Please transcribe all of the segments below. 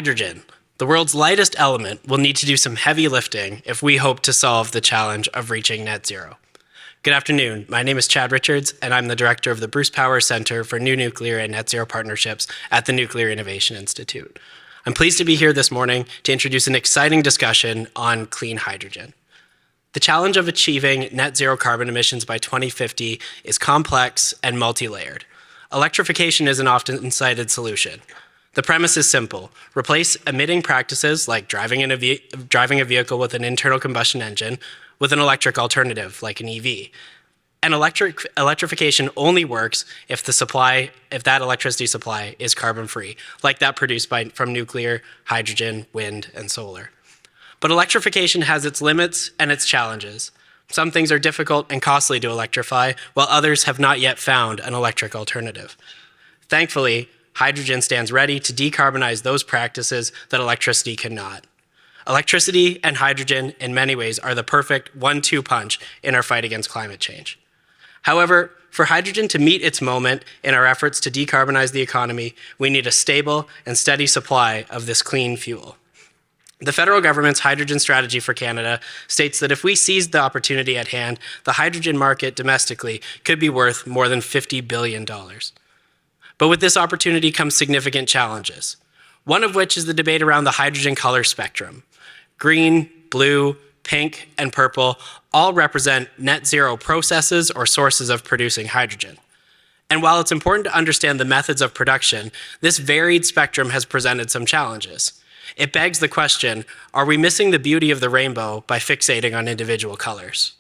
Hydrogen, the world's lightest element, will need to do some heavy lifting if we hope to solve the challenge of reaching net zero. Good afternoon. My name is Chad Richards, and I'm the director of the Bruce Power Center for New Nuclear and Net Zero Partnerships at the Nuclear Innovation Institute. I'm pleased to be here this morning to introduce an exciting discussion on clean hydrogen. The challenge of achieving net zero carbon emissions by 2050 is complex and multi-layered. Electrification is an often cited solution. The premise is simple. Replace emitting practices like driving a vehicle with an internal combustion engine with an electric alternative like an EV. And electrification only works if that electricity supply is carbon-free, like that produced from nuclear, hydrogen, wind, and solar. But electrification has its limits and its challenges. Some things are difficult and costly to electrify, while others have not yet found an electric alternative. Thankfully, hydrogen stands ready to decarbonize those practices that electricity cannot. Electricity and hydrogen, in many ways, are the perfect 1-2 punch in our fight against climate change. However, for hydrogen to meet its moment in our efforts to decarbonize the economy, we need a stable and steady supply of this clean fuel. The federal government's hydrogen strategy for Canada states that if we seized the opportunity at hand, the hydrogen market domestically could be worth more than $50 billion. But with this opportunity comes significant challenges, one of which is the debate around the hydrogen color spectrum. Green, blue, pink, and purple all represent net zero processes or sources of producing hydrogen. And while it's important to understand the methods of production, this varied spectrum has presented some challenges. It begs the question, are we missing the beauty of the rainbow by fixating on individual colors?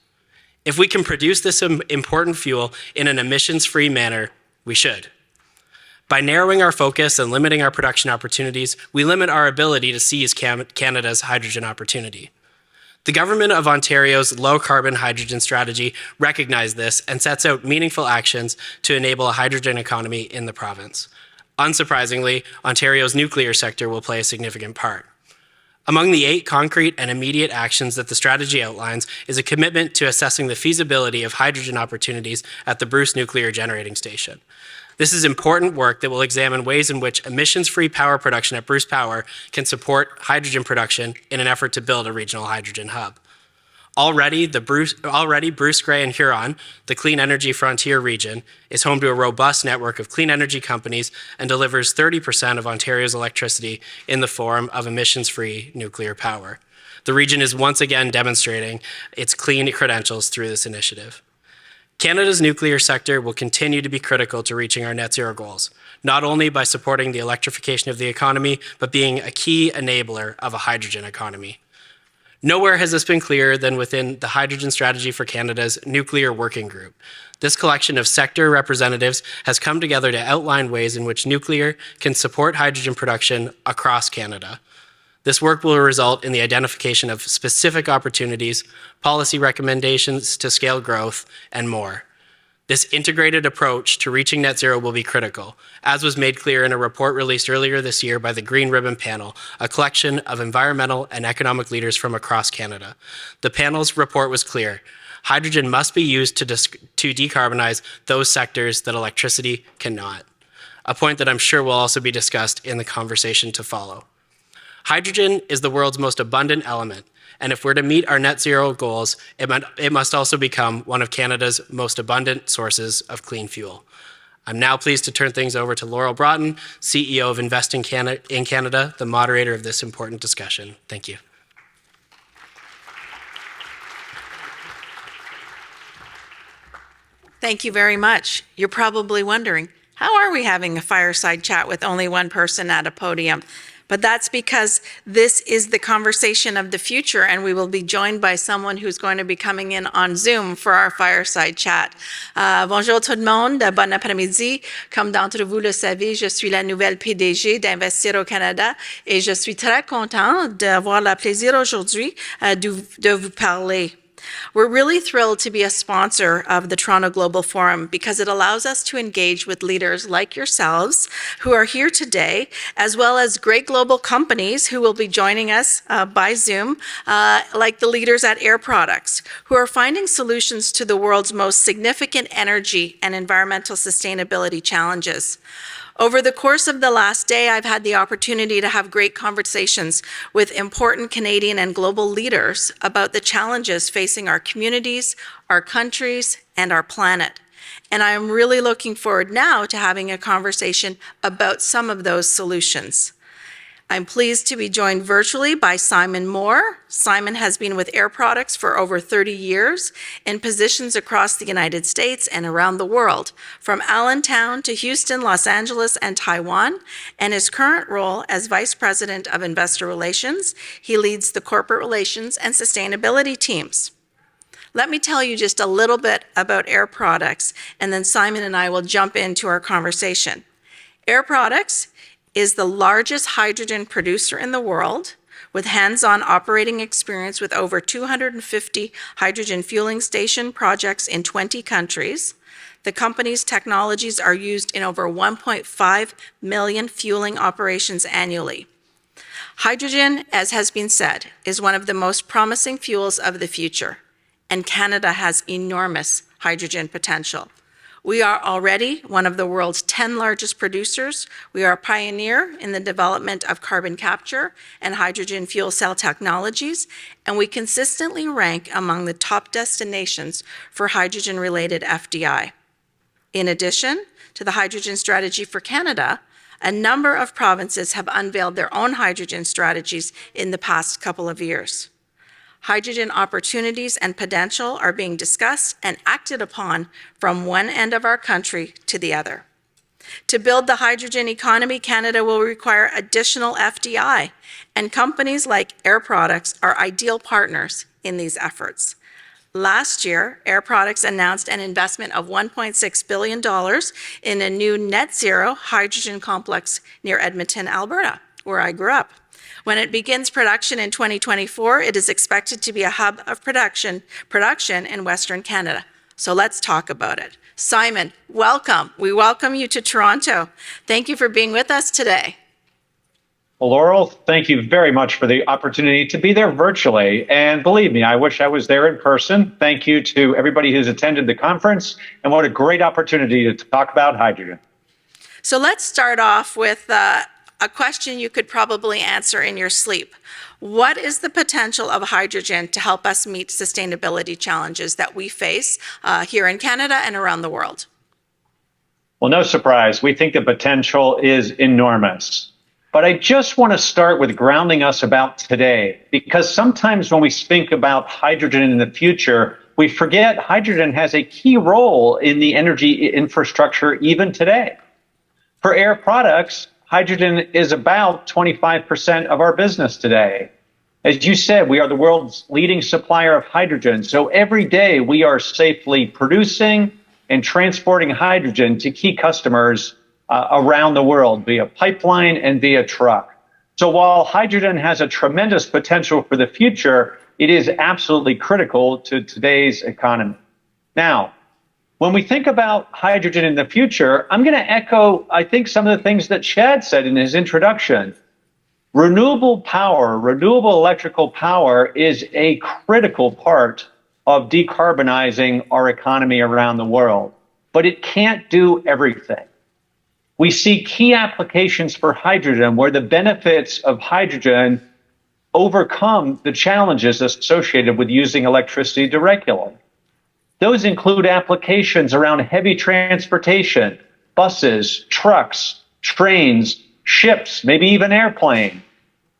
If we can produce this important fuel in an emissions-free manner, we should. By narrowing our focus and limiting our production opportunities, we limit our ability to seize Canada's hydrogen opportunity. The Government of Ontario's low-carbon hydrogen strategy recognized this and sets out meaningful actions to enable a hydrogen economy in the province. Unsurprisingly, Ontario's nuclear sector will play a significant part. Among the 8 concrete and immediate actions that the strategy outlines is a commitment to assessing the feasibility of hydrogen opportunities at the Bruce Nuclear Generating Station. This is important work that will examine ways in which emissions-free power production at Bruce Power can support hydrogen production in an effort to build a regional hydrogen hub. Already, Bruce Grey and Huron, the clean energy frontier region, is home to a robust network of clean energy companies and delivers 30% of Ontario's electricity in the form of emissions-free nuclear power. The region is once again demonstrating its clean credentials through this initiative. Canada's nuclear sector will continue to be critical to reaching our net zero goals, not only by supporting the electrification of the economy, but being a key enabler of a hydrogen economy. Nowhere has this been clearer than within the Hydrogen Strategy for Canada's Nuclear Working Group. This collection of sector representatives has come together to outline ways in which nuclear can support hydrogen production across Canada. This work will result in the identification of specific opportunities, policy recommendations to scale growth, and more. This integrated approach to reaching net zero will be critical, as was made clear in a report released earlier this year by the Green Ribbon Panel, a collection of environmental and economic leaders from across Canada. The panel's report was clear. Hydrogen must be used to decarbonize those sectors that electricity cannot, a point that I'm sure will also be discussed in the conversation to follow. Hydrogen is the world's most abundant element, and if we're to meet our net zero goals, it must also become one of Canada's most abundant sources of clean fuel. I'm now pleased to turn things over to Laurel Broten, CEO of Invest in Canada, the moderator of this important discussion. Thank you. Thank you very much. You're probably wondering, how are we having a fireside chat with only one person at a podium? But that's because this is the conversation of the future, and we will be joined by someone who's going to be coming in on Zoom for our fireside chat. Bonjour tout le monde, bon après-midi. Comme d'entre vous le savez, je suis la nouvelle PDG d'Investir au Canada et je suis très contente d'avoir le plaisir aujourd'hui de vous parler. We're really thrilled to be a sponsor of the Toronto Global Forum because it allows us to engage with leaders like yourselves who are here today, as well as great global companies who will be joining us by Zoom, like the leaders at Air Products, who are finding solutions to the world's most significant energy and environmental sustainability challenges. Over the course of the last day, I've had the opportunity to have great conversations with important Canadian and global leaders about the challenges facing our communities, our countries, and our planet. And I am really looking forward now to having a conversation about some of those solutions. I'm pleased to be joined virtually by Simon Moore. Simon has been with Air Products for over 30 years in positions across the United States and around the world, from Allentown to Houston, Los Angeles, and Taiwan. And his current role as Vice President of Investor Relations, he leads the corporate relations and sustainability teams. Let me tell you just a little bit about Air Products, and then Simon and I will jump into our conversation. Air Products is the largest hydrogen producer in the world, with hands-on operating experience with over 250 hydrogen fueling station projects in 20 countries. The company's technologies are used in over 1.5 million fueling operations annually. Hydrogen, as has been said, is one of the most promising fuels of the future, and Canada has enormous hydrogen potential. We are already one of the world's 10 largest producers. We are a pioneer in the development of carbon capture and hydrogen fuel cell technologies, and we consistently rank among the top destinations for hydrogen-related FDI. In addition to the hydrogen strategy for Canada, a number of provinces have unveiled their own hydrogen strategies in the past couple of years. Hydrogen opportunities and potential are being discussed and acted upon from one end of our country to the other. To build the hydrogen economy, Canada will require additional FDI, and companies like Air Products are ideal partners in these efforts. Last year, Air Products announced an investment of $1.6 billion in a new net zero hydrogen complex near Edmonton, Alberta, where I grew up. When it begins production in 2024, it is expected to be a hub of production in Western Canada. So let's talk about it. Simon, welcome. We welcome you to Toronto. Thank you for being with us today. Well, Laurel, thank you very much for the opportunity to be there virtually. And believe me, I wish I was there in person. Thank you to everybody who's attended the conference, and what a great opportunity to talk about hydrogen. So let's start off with a question you could probably answer in your sleep. What is the potential of hydrogen to help us meet sustainability challenges that we face here in Canada and around the world? Well, no surprise. We think the potential is enormous. But I just want to start with grounding us about today, because sometimes when we think about hydrogen in the future, we forget hydrogen has a key role in the energy infrastructure even today. For Air Products, hydrogen is about 25% of our business today. As you said, we are the world's leading supplier of hydrogen. So every day we are safely producing and transporting hydrogen to key customers around the world via pipeline and via truck. So while hydrogen has a tremendous potential for the future, it is absolutely critical to today's economy. Now, when we think about hydrogen in the future, I'm going to echo, I think, some of the things that Chad said in his introduction. Renewable power, renewable electrical power is a critical part of decarbonizing our economy around the world, but it can't do everything. We see key applications for hydrogen where the benefits of hydrogen overcome the challenges associated with using electricity directly. Those include applications around heavy transportation, buses, trucks, trains, ships, maybe even airplane.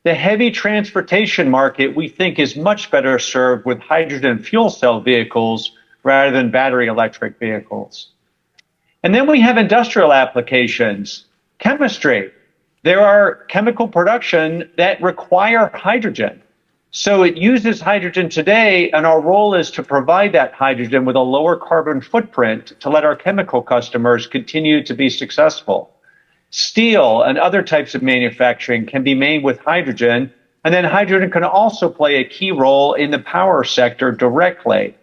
The heavy transportation market, we think, is much better served with hydrogen fuel cell vehicles rather than battery electric vehicles. And then we have industrial applications, chemistry. There are chemical production that require hydrogen. So it uses hydrogen today, and our role is to provide that hydrogen with a lower carbon footprint to let our chemical customers continue to be successful. Steel and other types of manufacturing can be made with hydrogen, and then hydrogen can also play a key role in the power sector directly.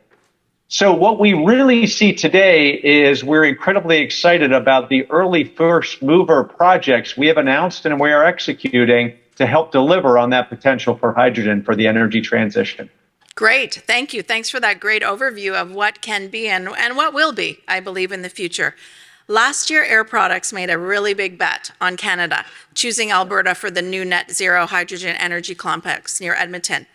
So what we really see today is we're incredibly excited about the early first mover projects we have announced and we are executing to help deliver on that potential for hydrogen for the energy transition. Great. Thank you. Thanks for that great overview of what can be and what will be, I believe, in the future. Last year, Air Products made a really big bet on Canada, choosing Alberta for the new net zero hydrogen energy complex near Edmonton.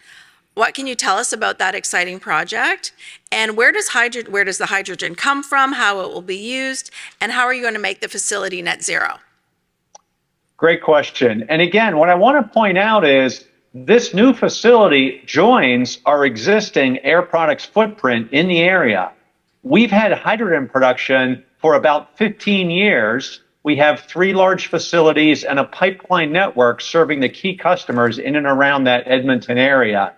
What can you tell us about that exciting project? And where does the hydrogen come from, how it will be used, and how are you going to make the facility net zero? Great question. And again, what I want to point out is this new facility joins our existing Air Products footprint in the area. We've had hydrogen production for about 15 years. We have 3 large facilities and a pipeline network serving the key customers in and around that Edmonton area.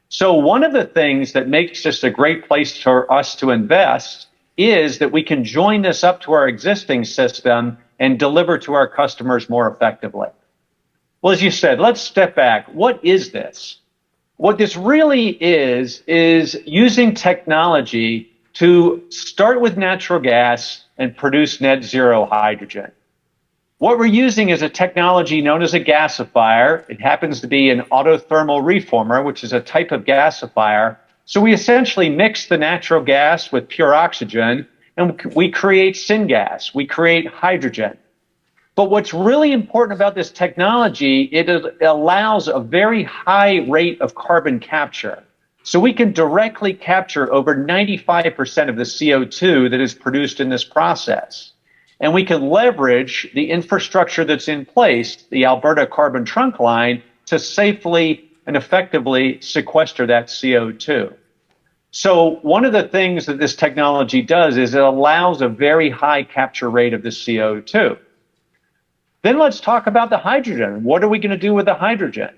So one of the things that makes this a great place for us to invest is that we can join this up to our existing system and deliver to our customers more effectively. Well, as you said, let's step back. What is this? What this really is using technology to start with natural gas and produce net zero hydrogen. What we're using is a technology known as a gasifier. It happens to be an autothermal reformer, which is a type of gasifier. So we essentially mix the natural gas with pure oxygen, and we create syngas. We create hydrogen. But what's really important about this technology, it allows a very high rate of carbon capture. So we can directly capture over 95% of the CO2 that is produced in this process. And we can leverage the infrastructure that's in place, the Alberta Carbon Trunk Line, to safely and effectively sequester that CO2. So one of the things that this technology does is it allows a very high capture rate of the CO2. Then let's talk about the hydrogen. What are we going to do with the hydrogen?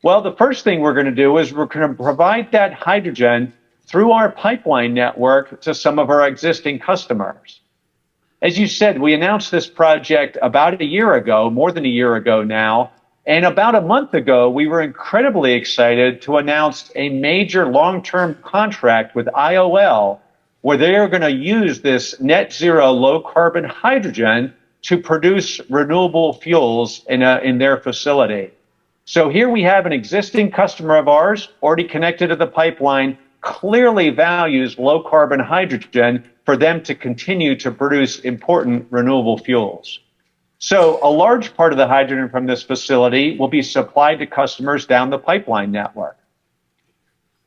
Well, the first thing we're going to do is we're going to provide that hydrogen through our pipeline network to some of our existing customers. As you said, we announced this project about a year ago, more than a year ago now, and about a month ago, we were incredibly excited to announce a major long-term contract with IOL, where they are going to use this net zero low-carbon hydrogen to produce renewable fuels in their facility. So here we have an existing customer of ours, already connected to the pipeline, clearly values low-carbon hydrogen for them to continue to produce important renewable fuels. So a large part of the hydrogen from this facility will be supplied to customers down the pipeline network.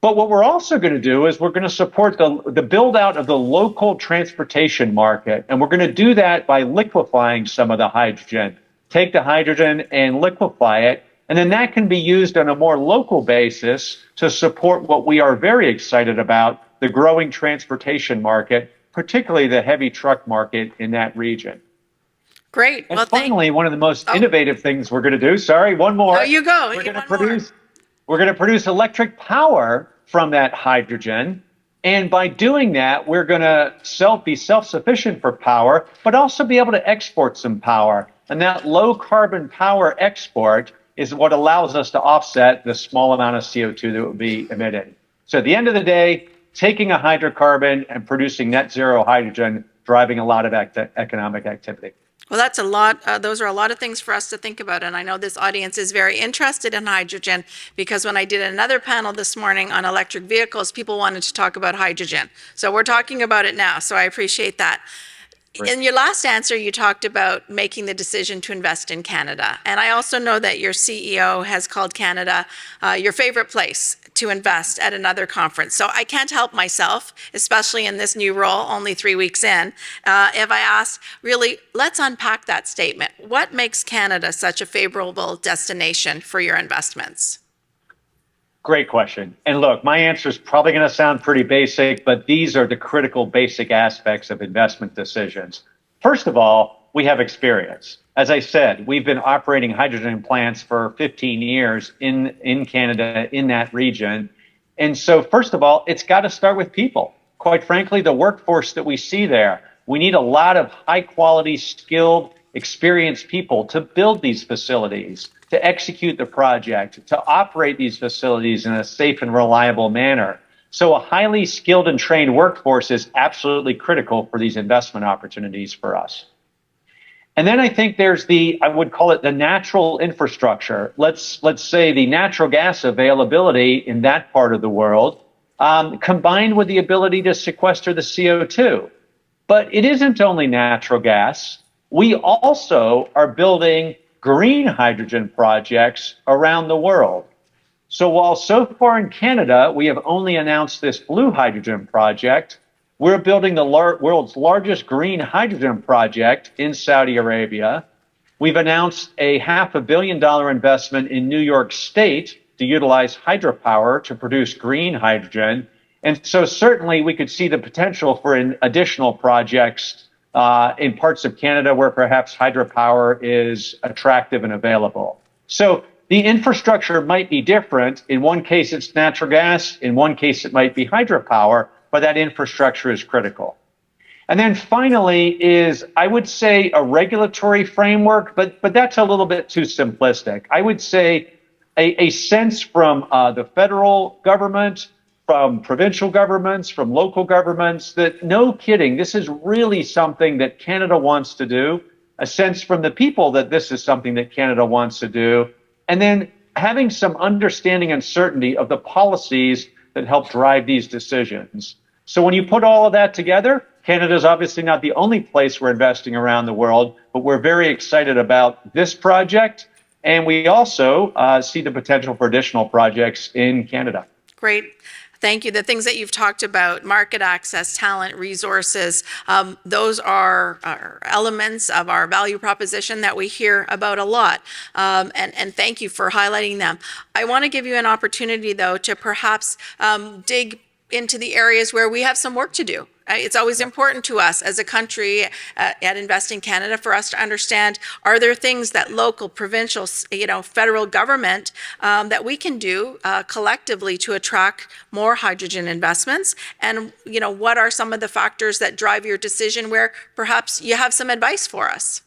But what we're also going to do is we're going to support the build out of the local transportation market. And we're going to do that by liquefying some of the hydrogen. Take the hydrogen and liquefy it. And then that can be used on a more local basis to support what we are very excited about, the growing transportation market, particularly the heavy truck market in that region. Great. And finally, one of the most innovative things we're going to do, sorry, one more. Oh, you go. We're going to produce electric power from that hydrogen. And by doing that, we're going to be self-sufficient for power, but also be able to export some power. And that low carbon power export is what allows us to offset the small amount of CO2 that will be emitted. So at the end of the day, taking a hydrocarbon and producing net zero hydrogen, driving a lot of economic activity. Well, that's a lot. Those are a lot of things for us to think about. And I know this audience is very interested in hydrogen because when I did another panel this morning on electric vehicles, people wanted to talk about hydrogen. So we're talking about it now. So I appreciate that. Right. In your last answer, you talked about making the decision to invest in Canada. And I also know that your CEO has called Canada your favorite place to invest at another conference. So I can't help myself, especially in this new role, only 3 weeks in, if I ask, really, let's unpack that statement. What makes Canada such a favorable destination for your investments? Great question. And look, my answer is probably going to sound pretty basic, but these are the critical basic aspects of investment decisions. First of all, we have experience. As I said, we've been operating hydrogen plants for 15 years in Canada, in that region. And so first of all, it's got to start with people. Quite frankly, the workforce that we see there, we need a lot of high quality, skilled, experienced people to build these facilities, to execute the project, to operate these facilities in a safe and reliable manner. So a highly skilled and trained workforce is absolutely critical for these investment opportunities for us. And then I think there's I would call it the natural infrastructure. Let's say the natural gas availability in that part of the world, combined with the ability to sequester the CO2. But it isn't only natural gas. We also are building green hydrogen projects around the world. So while so far in Canada, we have only announced this blue hydrogen project, we're building the world's largest green hydrogen project in Saudi Arabia. We've announced a $500 million investment in New York State to utilize hydropower to produce green hydrogen. And so certainly we could see the potential for additional projects in parts of Canada where perhaps hydropower is attractive and available. So the infrastructure might be different. In one case, it's natural gas. In one case, it might be hydropower, but that infrastructure is critical. And then finally is, I would say, a regulatory framework, but that's a little bit too simplistic. I would say a sense from the federal government, from provincial governments, from local governments, that no kidding, this is really something that Canada wants to do, a sense from the people that this is something that Canada wants to do, and then having some understanding and certainty of the policies that help drive these decisions. So when you put all of that together, Canada is obviously not the only place we're investing around the world, but we're very excited about this project, and we also see the potential for additional projects in Canada. Great. Thank you. The things that you've talked about, market access, talent, resources, those are elements of our value proposition that we hear about a lot. And thank you for highlighting them. I want to give you an opportunity, though, to perhaps dig into the areas where we have some work to do. It's always important to us as a country at Investing Canada for us to understand, are there things that local, provincial, federal government that we can do collectively to attract more hydrogen investments? And, what are some of the factors that drive your decision where perhaps you have some advice for us?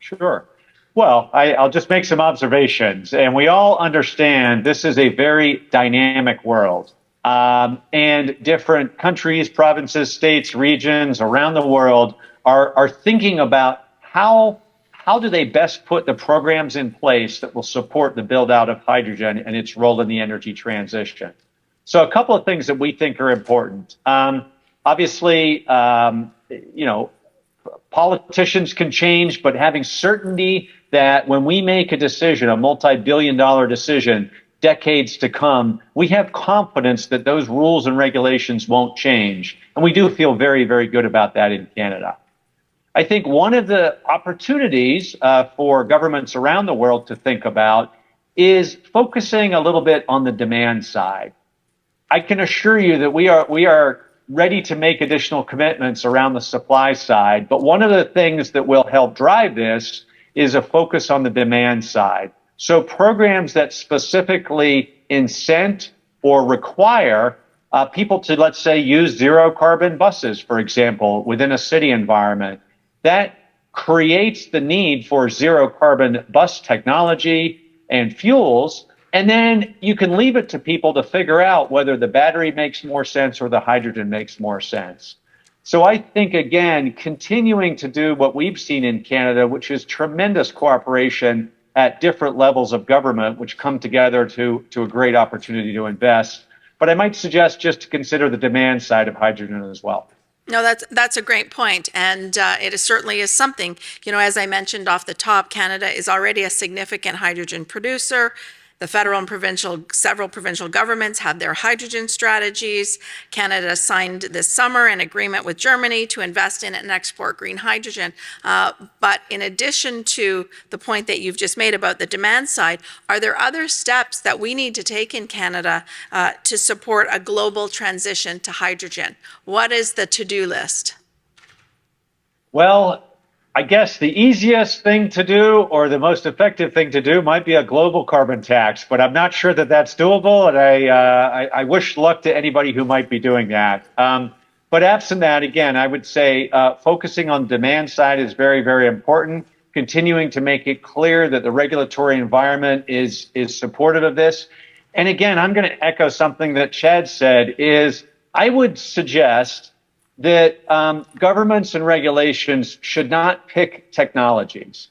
Sure. Well, I'll just make some observations. And we all understand this is a very dynamic world. And different countries, provinces, states, regions around the world are thinking about how do they best put the programs in place that will support the build out of hydrogen and its role in the energy transition. So a couple of things that we think are important. Obviously, politicians can change, but having certainty that when we make a decision, a multi-billion-dollar decision, decades to come, we have confidence that those rules and regulations won't change. And we do feel very, very good about that in Canada. I think one of the opportunities for governments around the world to think about is focusing a little bit on the demand side. I can assure you that we are ready to make additional commitments around the supply side. But one of the things that will help drive this is a focus on the demand side. So programs that specifically incent or require people to, let's say, use zero carbon buses, for example, within a city environment, that creates the need for zero carbon bus technology and fuels. And then you can leave it to people to figure out whether the battery makes more sense or the hydrogen makes more sense. So I think, again, continuing to do what we've seen in Canada, which is tremendous cooperation at different levels of government, which come together to a great opportunity to invest. But I might suggest just to consider the demand side of hydrogen as well. No, that's a great point, and it certainly is something. As I mentioned off the top, Canada is already a significant hydrogen producer. The federal and several provincial governments have their hydrogen strategies. Canada signed this summer an agreement with Germany to invest in and export green hydrogen. But in addition to the point that you've just made about the demand side, are there other steps that we need to take in Canada to support a global transition to hydrogen? What is the to-do list? Well, I guess the easiest thing to do or the most effective thing to do might be a global carbon tax, but I'm not sure that that's doable, and I wish luck to anybody who might be doing that. But absent that, again, I would say focusing on demand side is very, very important, continuing to make it clear that the regulatory environment is supportive of this. And again, I'm going to echo something that Chad said, is I would suggest that governments and regulations should not pick technologies.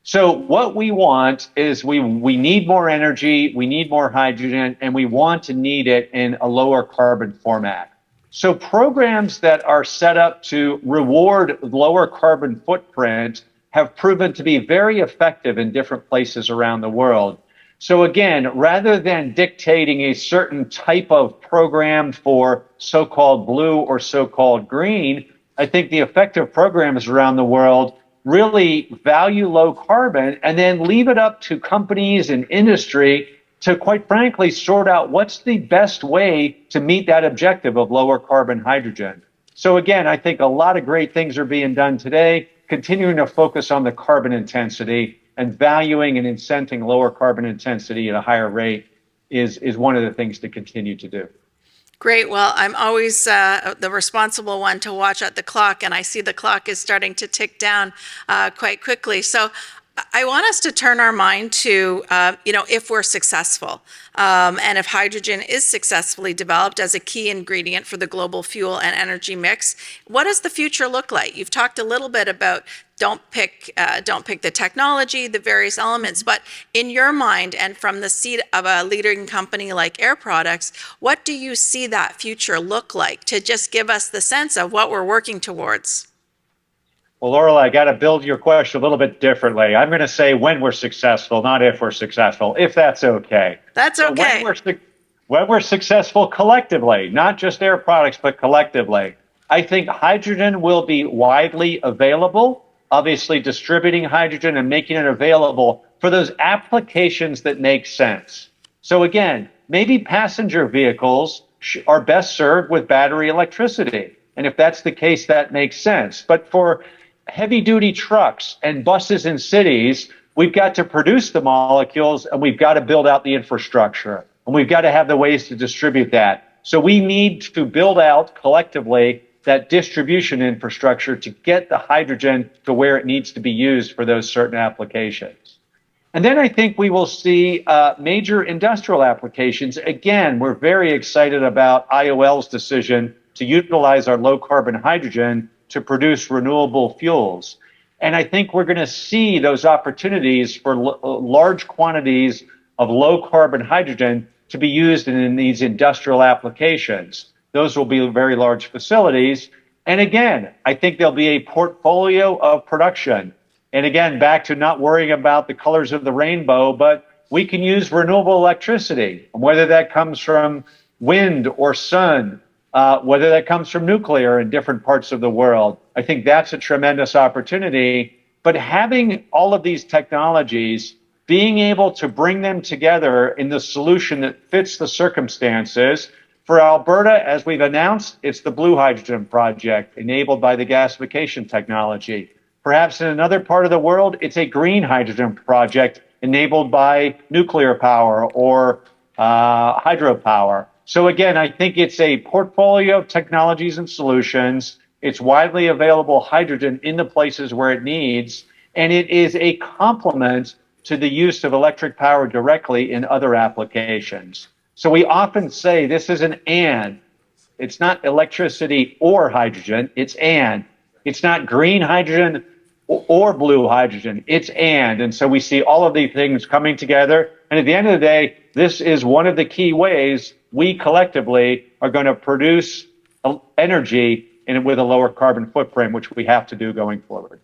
So what we want is we need more energy, we need more hydrogen, and we want to need it in a lower carbon format. So programs that are set up to reward lower carbon footprint have proven to be very effective in different places around the world. So again, rather than dictating a certain type of program for so-called blue or so-called green, I think the effective programs around the world really value low carbon and then leave it up to companies and industry to, quite frankly, sort out what's the best way to meet that objective of lower carbon hydrogen. So again, I think a lot of great things are being done today, continuing to focus on the carbon intensity and valuing and incenting lower carbon intensity at a higher rate is one of the things to continue to do. Great. Well, I'm always the responsible one to watch at the clock, and I see the clock is starting to tick down quite quickly. So I want us to turn our mind to, if we're successful and if hydrogen is successfully developed as a key ingredient for the global fuel and energy mix, what does the future look like? You've talked a little bit about don't pick the technology, the various elements, but in your mind and from the seat of a leading company like Air Products, what do you see that future look like, to just give us the sense of what we're working towards? Well, Laurel, I got to build your question a little bit differently. I'm going to say when we're successful, not if we're successful, if that's okay. That's okay. When we're successful collectively, not just Air Products, but collectively, I think hydrogen will be widely available, obviously distributing hydrogen and making it available for those applications that make sense. So again, maybe passenger vehicles are best served with battery electricity. And if that's the case, that makes sense. But for heavy duty trucks and buses in cities, we've got to produce the molecules and we've got to build out the infrastructure and we've got to have the ways to distribute that. So we need to build out collectively that distribution infrastructure to get the hydrogen to where it needs to be used for those certain applications. And then I think we will see major industrial applications. Again, we're very excited about IOL's decision to utilize our low carbon hydrogen to produce renewable fuels. And I think we're going to see those opportunities for large quantities of low carbon hydrogen to be used in these industrial applications. Those will be very large facilities. And again, I think there'll be a portfolio of production. And again, back to not worrying about the colors of the rainbow, but we can use renewable electricity, whether that comes from wind or sun, whether that comes from nuclear in different parts of the world. I think that's a tremendous opportunity. But having all of these technologies, being able to bring them together in the solution that fits the circumstances. For Alberta, as we've announced, it's the blue hydrogen project enabled by the gasification technology. Perhaps in another part of the world, it's a green hydrogen project enabled by nuclear power or hydropower. So again, I think it's a portfolio of technologies and solutions. It's widely available hydrogen in the places where it needs, and it is a complement to the use of electric power directly in other applications. So we often say this is an and. It's not electricity or hydrogen, it's and. It's not green hydrogen or blue hydrogen, it's and. And so we see all of these things coming together. And at the end of the day, this is one of the key ways we collectively are going to produce energy with a lower carbon footprint, which we have to do going forward.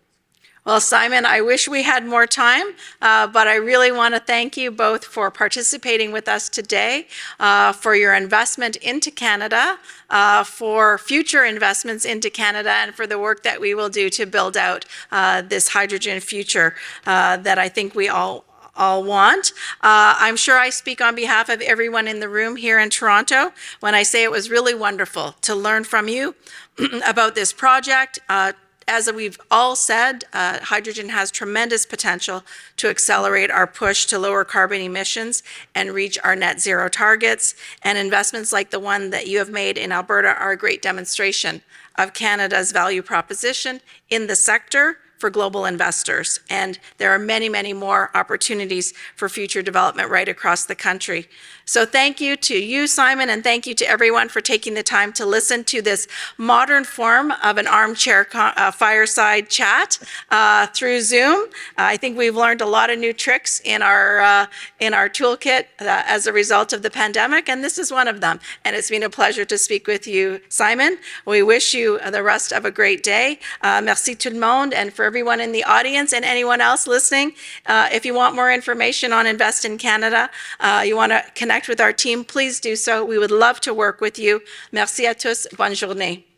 Well, Simon, I wish we had more time, but I really want to thank you both for participating with us today, for your investment into Canada, for future investments into Canada, and for the work that we will do to build out this hydrogen future that I think we all want. I'm sure I speak on behalf of everyone in the room here in Toronto when I say it was really wonderful to learn from you about this project. As we've all said, hydrogen has tremendous potential to accelerate our push to lower carbon emissions and reach our net zero targets. And investments like the one that you have made in Alberta are a great demonstration of Canada's value proposition in the sector for global investors. And there are many, many more opportunities for future development right across the country. So thank you to you, Simon, and thank you to everyone for taking the time to listen to this modern form of an armchair fireside chat through Zoom. I think we've learned a lot of new tricks in our toolkit as a result of the pandemic, and this is one of them. And it's been a pleasure to speak with you, Simon. We wish you the rest of a great day. Merci tout le monde, and for everyone in the audience and anyone else listening, if you want more information on Invest in Canada, you want to connect with our team, please do so. We would love to work with you. Merci à tous. Bonne journée.